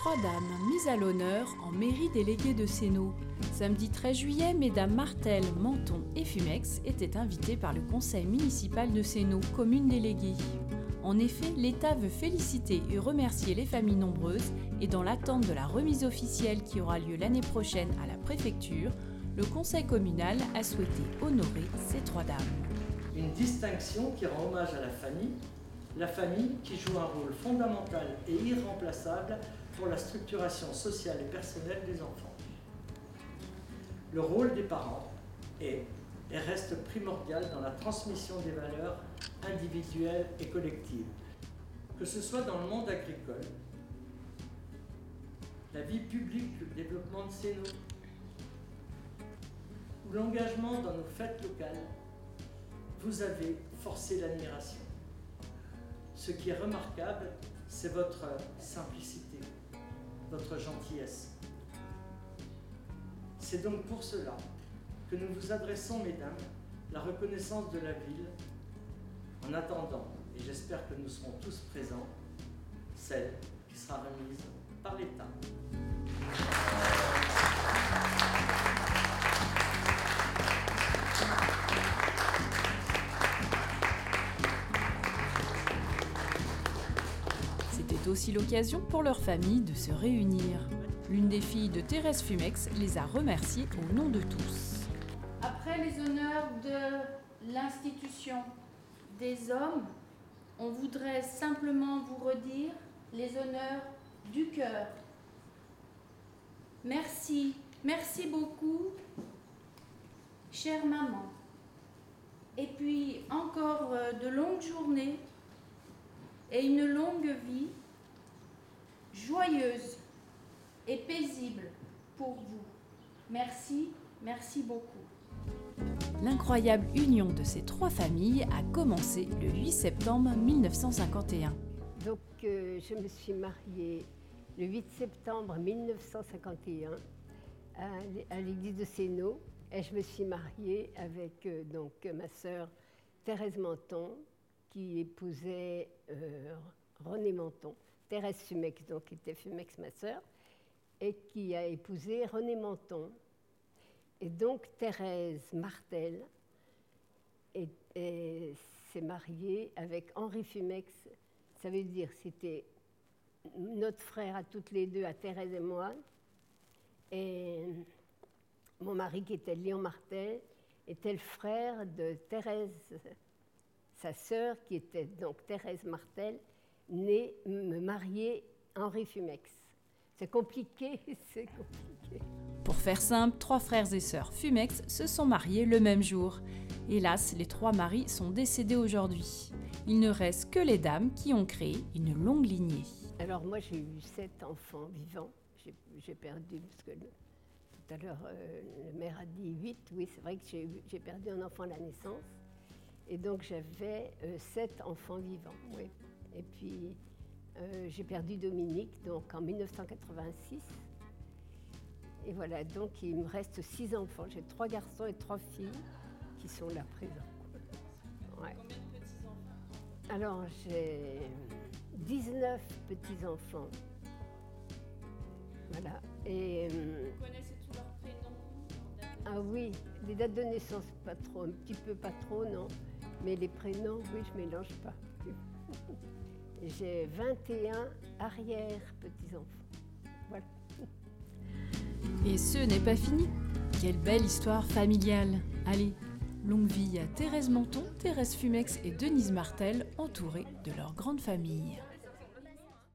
3 dames mises à l'honneur en mairie déléguée de Sénaux. Samedi 13 juillet, mesdames Martel, Menton et Fumex étaient invitées par le conseil municipal de Sénaux, commune déléguée. En effet, l'État veut féliciter et remercier les familles nombreuses et dans l'attente de la remise officielle qui aura lieu l'année prochaine à la préfecture, le conseil communal a souhaité honorer ces 3 dames. Une distinction qui rend hommage à la famille qui joue un rôle fondamental et irremplaçable pour la structuration sociale et personnelle des enfants. Le rôle des parents est et reste primordial dans la transmission des valeurs individuelles et collectives. Que ce soit dans le monde agricole, la vie publique, le développement de Sénaux, ou l'engagement dans nos fêtes locales, vous avez forcé l'admiration. Ce qui est remarquable, c'est votre simplicité, votre gentillesse. C'est donc pour cela que nous vous adressons, mesdames, la reconnaissance de la ville, en attendant, et j'espère que nous serons tous présents, celle qui sera remise par l'État. C'était aussi l'occasion pour leur famille de se réunir. L'une des filles de Thérèse Fumex les a remerciées au nom de tous. Après les honneurs de l'institution des hommes, on voudrait simplement vous redire les honneurs du cœur. Merci, merci beaucoup, chère maman. Et puis encore de longues journées et une longue vie, joyeuse et paisible pour vous. Merci, merci beaucoup. L'incroyable union de ces 3 familles a commencé le 8 septembre 1951. Donc je me suis mariée le 8 septembre 1951 à l'église de Sénaux et je me suis mariée avec ma sœur Thérèse Menton qui épousait René Menton. Thérèse Fumex, donc qui était Fumex ma sœur, et qui a épousé René Menton. Et donc Thérèse Martel s'est mariée avec Henri Fumex. Ça veut dire c'était notre frère à toutes les deux, à Thérèse et moi. Et mon mari qui était Léon Martel était le frère de Thérèse, sa sœur qui était donc Thérèse Martel, née mariée Henri Fumex. C'est compliqué, c'est compliqué. Pour faire simple, 3 frères et sœurs Fumex se sont mariés le même jour. Hélas, les 3 maris sont décédés aujourd'hui. Il ne reste que les dames qui ont créé une longue lignée. Alors moi j'ai eu 7 enfants vivants. J'ai perdu, parce que tout à l'heure le maire a dit 8. Oui, c'est vrai que j'ai perdu un enfant à la naissance. Et donc j'avais 7 enfants vivants, oui. Et puis j'ai perdu Dominique donc en 1986. Et voilà, donc il me reste 6 enfants. J'ai 3 garçons et 3 filles qui sont là présents. Ouais. Combien de petits-enfants? Alors j'ai 19 petits-enfants. Voilà. Et, Vous connaissez tous leurs prénoms? ah oui, les dates de naissance, pas trop, un petit peu pas trop, non. Mais les prénoms, oui, je ne mélange pas. J'ai 21 arrière-petits-enfants. Voilà. Et ce n'est pas fini. Quelle belle histoire familiale. Allez, longue vie à Thérèse Menton, Thérèse Fumex et Denise Martel, entourées de leur grande famille.